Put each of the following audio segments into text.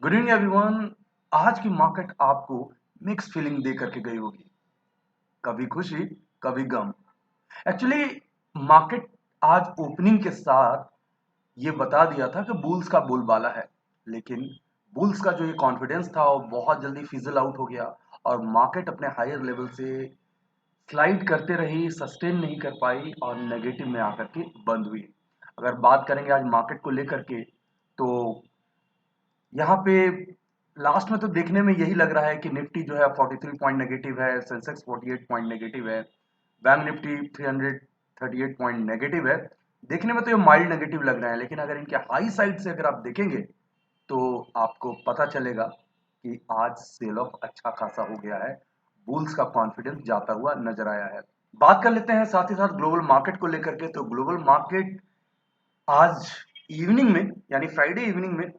Good evening everyone. आज की market आपको मिक्स फीलिंग दे करके गई होगी। कभी खुशी, कभी गम। एक्चुअली मार्केट आज ओपनिंग के साथ ये बता दिया था कि बुल्स का बोलबाला है, लेकिन बुल्स का जो ये कॉन्फिडेंस था वो बहुत जल्दी फिजल आउट हो गया और मार्केट अपने हायर लेवल से स्लाइड करते रही, सस्टेन नहीं कर पाई और नेगेटिव में आकर के बंद हुई। अगर बात करेंगे आज मार्केट को लेकर के, तो यहाँ पे लास्ट में तो देखने में यही लग रहा है कि निफ्टी जो है 43 पॉइंट नेगेटिव है, सेंसेक्स 48 पॉइंट नेगेटिव है, बैंक निफ्टी 338 पॉइंट नेगेटिव है। देखने में तो ये माइल्ड नेगेटिव लग रहा है, लेकिन अगर इनके हाई साइड से अगर आप देखेंगे तो आपको पता चलेगा कि आज सेल ऑफ अच्छा खासा हो गया है। बुल्स का कॉन्फिडेंस जाता हुआ नजर आया है। बात कर लेते हैं साथ ही साथ ग्लोबल मार्केट को लेकर के। तो ग्लोबल मार्केट आज इवनिंग में, यानी फ्राइडे इवनिंग में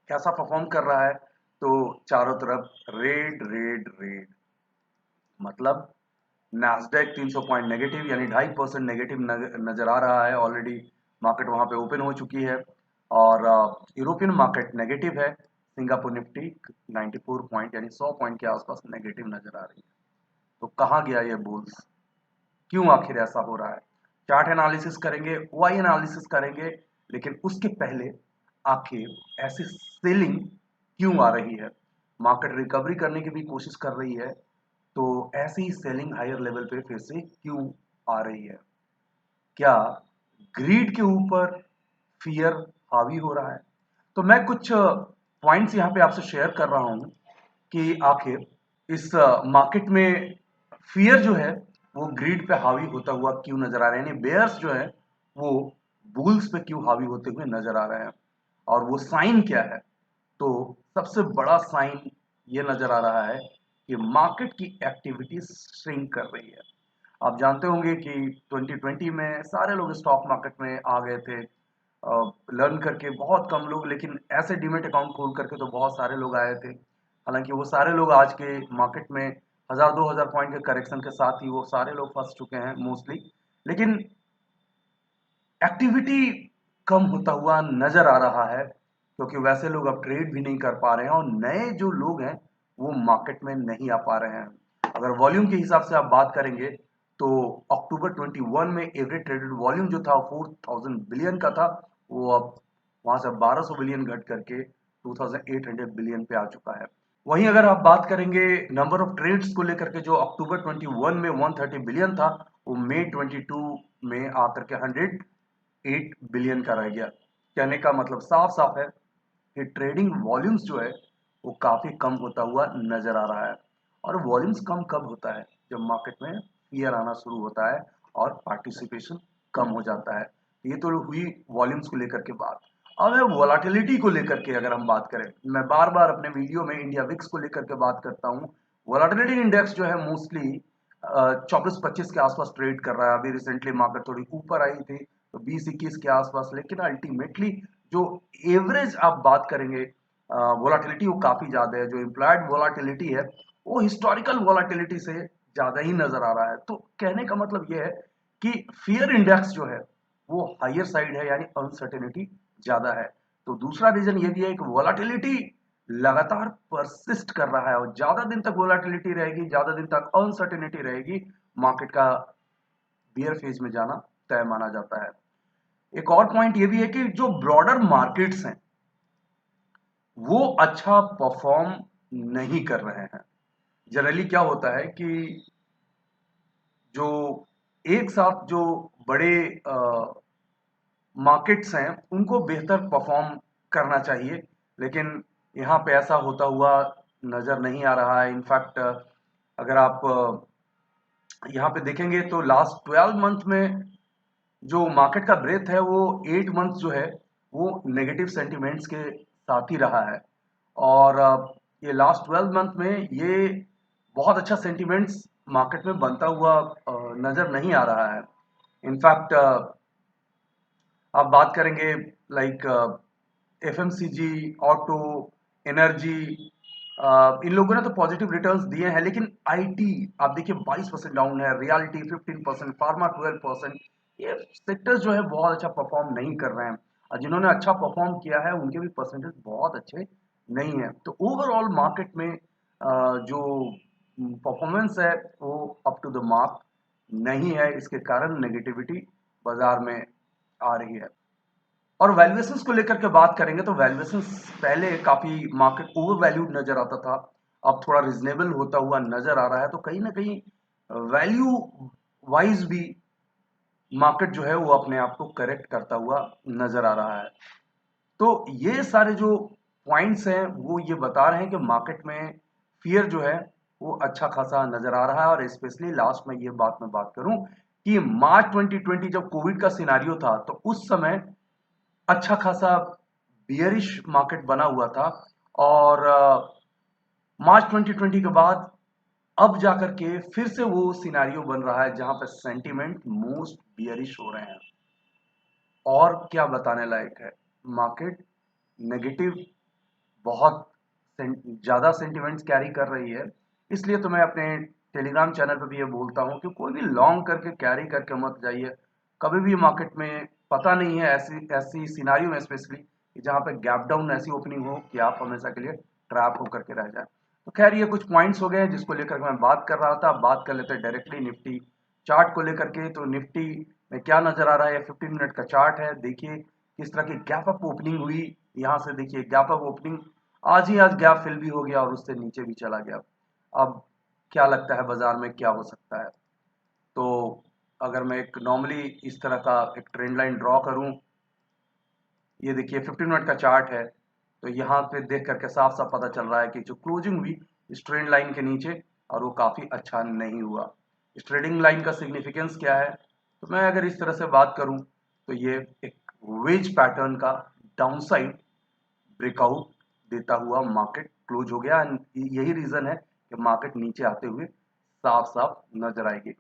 कैसा परफॉर्म कर रहा है? तो चारों तरफ रेड रेड रेड, मतलब नैस्डैक 300 पॉइंट नेगेटिव यानी 2.5% नेगेटिव नजर आ रहा है। ऑलरेडी मार्केट वहां पे ओपन हो चुकी है और यूरोपियन मार्केट नेगेटिव है। सिंगापुर निफ्टी 94 पॉइंट यानी 100 पॉइंट के आसपास नेगेटिव नजर आ रही है। तो कहाँ गया ये बुल्स? क्यों आखिर ऐसा हो रहा है? चार्ट एनालिसिस करेंगे, वाई एनालिसिस करेंगे, लेकिन उसके पहले आखिर ऐसी सेलिंग क्यों आ रही है? मार्केट रिकवरी करने की भी कोशिश कर रही है, तो ऐसी सेलिंग हायर लेवल पे फिर से क्यों आ रही है? क्या ग्रीड के ऊपर फियर हावी हो रहा है? तो मैं कुछ पॉइंट्स यहाँ पे आपसे शेयर कर रहा हूँ कि आखिर इस मार्केट में फियर जो है वो ग्रीड पे हावी होता हुआ क्यों नजर आ रहे हैं, यानी बेयर्स जो है वो बुल्स पे क्यों हावी होते हुए नजर आ रहे हैं, और वो साइन क्या है? तो सबसे बड़ा साइन ये नजर आ रहा है कि मार्केट की एक्टिविटी श्रिंक कर रही है। आप जानते होंगे कि 2020 में सारे लोग स्टॉक मार्केट में आ गए थे, लर्न करके बहुत कम लोग, लेकिन ऐसे डीमेट अकाउंट खोल करके तो बहुत सारे लोग आए थे। हालांकि वो सारे लोग आज के मार्केट में 1000-2000 पॉइंट के करेक्शन के साथ ही वो सारे लोग फंस चुके हैं मोस्टली। लेकिन एक्टिविटी कम होता हुआ नजर आ रहा है, क्योंकि वैसे लोग अब ट्रेड भी नहीं कर पा रहे हैं और नए जो लोग हैं वो मार्केट में नहीं आ पा रहे हैं। अगर वॉल्यूम के हिसाब से आप बात करेंगे तो अक्टूबर 21 में एवरेज ट्रेडेड वॉल्यूम जो था 4000 बिलियन का था, वो अब वहां से 1200 बिलियन घट करके 2800 बिलियन पे आ चुका है। वहीं अगर आप बात करेंगे नंबर ऑफ ट्रेड्स को लेकर के, जो अक्टूबर 21 में 130 बिलियन था, वो मई 22 में आकर के 108 बिलियन का रह गया। कहने का मतलब साफ साफ है कि ट्रेडिंग वॉल्यूम्स जो है वो काफी कम होता हुआ नजर आ रहा है। और वॉल्यूम्स कम कब होता है? जब मार्केट में फियर आना शुरू होता है और पार्टिसिपेशन कम हो जाता है। ये तो हुई वॉल्यूम्स को लेकर के बात। अब है वोलाटिलिटी को लेकर के। अगर हम बात करें, मैं बार बार अपने वीडियो में इंडिया विक्स को लेकर के बात करता हूँ। वोलाटिलिटी इंडेक्स जो है मोस्टली 24-25 के आसपास ट्रेड कर रहा है। अभी रिसेंटली मार्केट थोड़ी ऊपर आई थी तो 20-21 के आसपास, लेकिन अल्टीमेटली जो एवरेज आप बात करेंगे वोलाटिलिटी वो काफी ज्यादा है। जो इम्प्लॉयड वोलाटिलिटी है वो हिस्टोरिकल वोलाटिलिटी से ज्यादा ही नजर आ रहा है। तो कहने का मतलब ये है कि फियर इंडेक्स जो है वो हायर साइड है, यानी अनसर्टेनिटी ज्यादा है। तो दूसरा रीजन ये भी है कि वोलाटिलिटी लगातार परसिस्ट कर रहा है, और ज्यादा दिन तक वोलाटिलिटी रहेगी, ज्यादा दिन तक अनसर्टेनिटी रहेगी, मार्केट का बियर फेज में जाना तय माना जाता है। एक और पॉइंट ये भी है कि जो ब्रॉडर मार्केट्स हैं वो अच्छा परफॉर्म नहीं कर रहे हैं। जनरली क्या होता है कि जो एक साथ जो बड़े मार्केट्स हैं उनको बेहतर परफॉर्म करना चाहिए, लेकिन यहाँ पे ऐसा होता हुआ नजर नहीं आ रहा है। इनफैक्ट अगर आप यहाँ पे देखेंगे तो लास्ट 12 मंथ में जो मार्केट का ब्रेथ है वो 8 मंथ जो है वो नेगेटिव सेंटिमेंट्स के साथ ही रहा है। और ये लास्ट 12 मंथ में ये बहुत अच्छा सेंटिमेंट्स मार्केट में बनता हुआ नजर नहीं आ रहा है। इनफैक्ट आप बात करेंगे लाइक एफएमसीजी, ऑटो, एनर्जी, इन लोगों ने तो पॉजिटिव रिटर्न्स दिए हैं, लेकिन आईटी आप देखिए 22% डाउन है, रियलिटी 15%, फार्मा 12%। ये सेक्टर्स जो है बहुत अच्छा परफॉर्म नहीं कर रहे हैं, और जिन्होंने अच्छा परफॉर्म किया है उनके भी परसेंटेज बहुत अच्छे नहीं है। तो ओवरऑल मार्केट में जो परफॉर्मेंस है वो अप टू द मार्क नहीं है, इसके कारण नेगेटिविटी बाजार में आ रही है। और वैल्यूएशंस को लेकर के बात करेंगे तो वैल्यूएशंस पहले काफी मार्केट ओवर वैल्यूड नजर आता था, अब थोड़ा रिजनेबल होता हुआ नजर आ रहा है। तो कहीं ना कहीं वैल्यू वाइज भी मार्केट जो है वो अपने आप को करेक्ट करता हुआ नजर आ रहा है। तो ये सारे जो पॉइंट्स हैं वो ये बता रहे हैं कि मार्केट में फियर जो है वो अच्छा खासा नजर आ रहा है। और स्पेशली लास्ट में ये बात मैं बात करूं कि मार्च 2020 जब कोविड का सिनारियो था तो उस समय अच्छा खासा बियरिश मार्केट बना हुआ था। और मार्च 2020 के बाद अब जाकर के फिर से वो सिनारियो बन रहा है जहां पे सेंटीमेंट मोस्ट बियरिश हो रहे हैं। और क्या बताने लायक है, मार्केट नेगेटिव बहुत ज्यादा सेंटिमेंट्स कैरी कर रही है। इसलिए तो मैं अपने टेलीग्राम चैनल पे भी ये बोलता हूँ कि कोई भी लॉन्ग करके कैरी करके मत जाइए कभी भी मार्केट में। पता नहीं है ऐसी ऐसी सिनारियो में स्पेशली जहां पे गैप डाउन ऐसी ओपनिंग हो कि आप हमेशा के लिए ट्रैप होकर के रह जाए। तो खैर ये कुछ पॉइंट्स हो गए जिसको लेकर के मैं बात कर रहा था। अब बात कर लेते हैं डायरेक्टली निफ्टी चार्ट को लेकर के। तो निफ्टी में क्या नजर आ रहा है, 15 मिनट का चार्ट है। देखिए किस तरह की गैप अप ओपनिंग हुई। यहाँ से देखिए गैप अप ओपनिंग, आज गैप फिल भी हो गया और उससे नीचे भी चला गया। अब क्या लगता है बाजार में क्या हो सकता है? तो अगर मैं एक नॉर्मली इस तरह का एक ट्रेंड लाइन ड्रॉ करूं, ये देखिए 15 मिनट का चार्ट है। तो यहाँ पे देख करके साफ साफ पता चल रहा है कि जो क्लोजिंग हुई इस ट्रेंड लाइन के नीचे और वो काफी अच्छा नहीं हुआ। इस ट्रेडिंग लाइन का सिग्निफिकेंस क्या है? तो मैं अगर इस तरह से बात करूं तो ये एक वेज पैटर्न का डाउनसाइड ब्रेकआउट देता हुआ मार्केट क्लोज हो गया। एंड यही रीजन है कि मार्केट नीचे आते हुए साफ साफ नजर आएगी।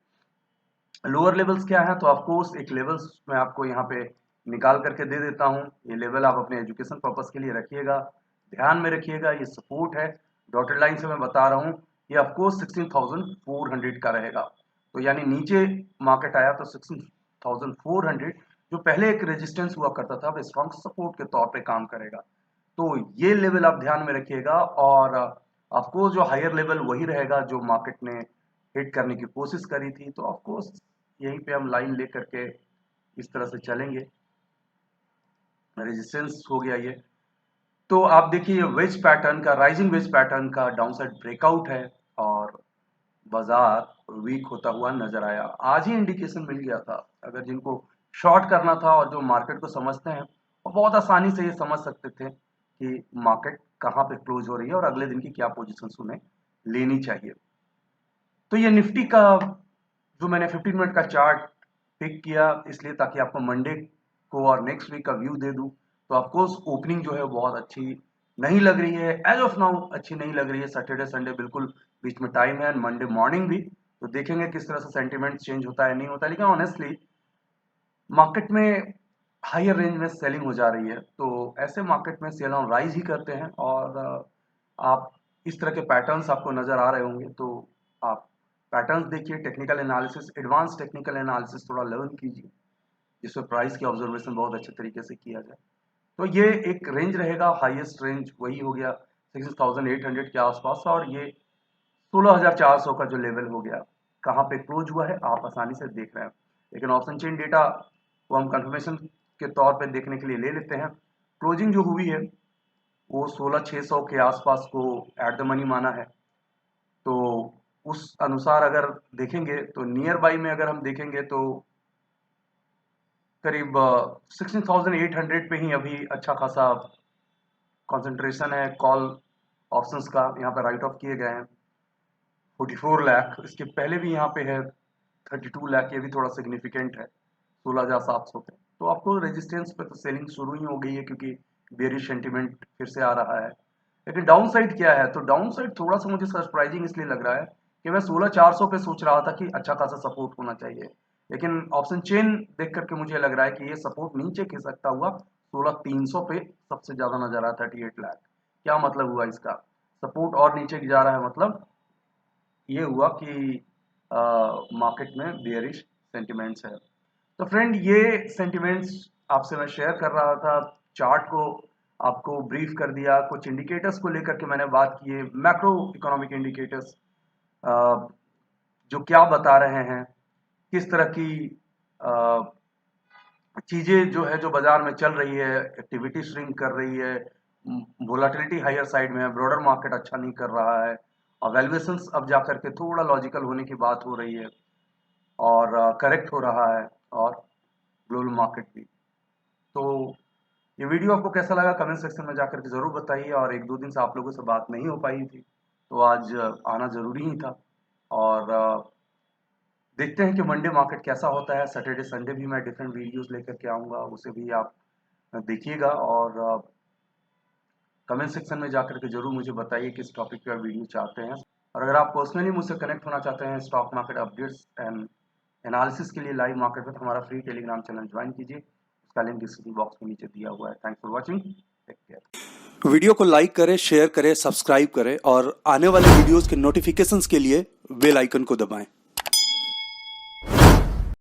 लोअर लेवल्स क्या है? तो ऑफकोर्स एक लेवल्स मैं आपको यहाँ पे निकाल करके दे देता हूँ। ये लेवल आप अपने एजुकेशन पर्पज के लिए रखिएगा, ध्यान में रखिएगा। ये सपोर्ट है, डॉटेड लाइन से मैं बता रहा हूँ। ये ऑफकोर्स 16,400 का रहेगा। तो यानी नीचे मार्केट आया तो 16,400 जो पहले एक रेजिस्टेंस हुआ करता था अब स्ट्रॉन्ग सपोर्ट के तौर पे काम करेगा। तो ये लेवल आप ध्यान में रखिएगा। और ऑफकोर्स जो हायर लेवल वही रहेगा जो मार्केट ने हिट करने की कोशिश करी थी। तो ऑफकोर्स यहीं पे हम लाइन लेकर के इस तरह से चलेंगे। रेजिस्टेंस हो गया ये। तो आप देखिए ये वेज पैटर्न का, राइजिंग वेज पैटर्न का डाउनसाइड ब्रेकआउट है और बाजार वीक होता हुआ नजर आया। आज ही इंडिकेशन मिल गया था। अगर जिनको शॉर्ट करना था और जो मार्केट को समझते हैं वो बहुत आसानी से ये समझ सकते थे कि मार्केट कहाँ पे क्लोज हो रही है और अगले दिन की क्या पोजीशन उन्हें लेनी चाहिए। तो ये निफ्टी का जो मैंने 15 मिनट का चार्ट पिक किया इसलिए ताकि आपको मंडे को और नेक्स्ट वीक का व्यू दे दूं। तो ऑफकोर्स ओपनिंग जो है बहुत अच्छी नहीं लग रही है, एज ऑफ नाउ अच्छी नहीं लग रही है। सैटरडे संडे बिल्कुल बीच में टाइम है, मंडे मॉर्निंग भी। तो देखेंगे किस तरह से सेंटीमेंट चेंज होता है नहीं होता है। लेकिन ऑनेस्टली मार्केट में हायर रेंज में सेलिंग हो जा रही है। तो ऐसे मार्केट में सेल ऑन राइज ही करते हैं। और आप इस तरह के पैटर्न्स आपको नजर आ रहे होंगे तो आप पैटर्न्स देखिए, technical analysis, advance technical analysis थोड़ा लर्न कीजिए जिसमें प्राइस की ऑब्जर्वेशन बहुत अच्छे तरीके से किया जाए। तो ये एक रेंज रहेगा, हाईएस्ट रेंज वही हो गया 6,800 के आसपास। और ये 16,400 का जो लेवल हो गया कहाँ पे क्लोज हुआ है आप आसानी से देख रहे हैं। लेकिन ऑप्शन चेन डेटा को हम कंफर्मेशन के तौर पे देखने के लिए ले लेते हैं। क्लोजिंग जो हुई है वो 16,600 के आसपास को एट द मनी माना है। तो उस अनुसार अगर देखेंगे तो नियर बाई में अगर हम देखेंगे तो करीब 16,800 पे ही अभी अच्छा खासा कंसंट्रेशन है कॉल ऑप्शंस का। यहाँ पे राइट ऑफ किए गए हैं 44 लाख। इसके पहले भी यहाँ पे है 32 लाख, ये भी थोड़ा सिग्निफिकेंट है 16,700 पे। तो आपको रेजिस्टेंस पे तो सेलिंग शुरू ही हो गई है क्योंकि बेरिश सेंटिमेंट फिर से आ रहा है। लेकिन डाउन साइड क्या है? तो डाउन साइड थोड़ा सा मुझे सरप्राइजिंग इसलिए लग रहा है कि मैं 16,400 पे सोच रहा था कि अच्छा खासा सपोर्ट होना चाहिए। लेकिन ऑप्शन चेन देख करके मुझे लग रहा है कि ये सपोर्ट नीचे खिसकता हुआ 16,300 पे सबसे ज्यादा नजर आता है 38 लाख। क्या मतलब हुआ इसका? सपोर्ट और नीचे जा रहा है, मतलब ये हुआ कि मार्केट में बेयरिश सेंटिमेंट्स है। तो फ्रेंड ये सेंटिमेंट्स आपसे मैं शेयर कर रहा था। चार्ट को आपको ब्रीफ कर दिया, कुछ इंडिकेटर्स को लेकर के मैंने बात की है, मैक्रो इकोनॉमिक इंडिकेटर्स जो क्या बता रहे हैं, किस तरह की चीजें जो है जो बाजार में चल रही है, एक्टिविटी श्रिंक कर रही है, वोलाटिलिटी हायर साइड में है, ब्रॉडर मार्केट अच्छा नहीं कर रहा है, और वैल्यूएशंस अब जा करके थोड़ा लॉजिकल होने की बात हो रही है, और करेक्ट हो रहा है, और ग्लोबल मार्केट भी। तो ये वीडियो आपको कैसा लगा कमेंट सेक्शन में जाकर के ज़रूर बताइए, और एक दो दिन से आप लोगों से बात नहीं हो पाई थी, तो आज आना ज़रूरी ही था। और देखते हैं कि मंडे मार्केट कैसा होता है। सैटरडे संडे भी मैं डिफरेंट वीडियोस लेकर के आऊँगा, उसे भी आप देखिएगा, और कमेंट सेक्शन में जाकर के ज़रूर मुझे बताइए किस टॉपिक पे आप वीडियो चाहते हैं। और अगर आप पर्सनली मुझसे कनेक्ट होना चाहते हैं stock market updates and analysis के लिए लाइव मार्केट में, तो हमारा फ्री टेलीग्राम चैनल ज्वाइन कीजिए, उसका लिंक डिस्क्रिप्शन बॉक्स में नीचे दिया हुआ है। Thanks for watching, take care. Video को लाइक करें, शेयर करें, सब्सक्राइब करें और आने वाले वीडियोस के नोटिफिकेशंस के लिए बेल आइकन को दबाएं।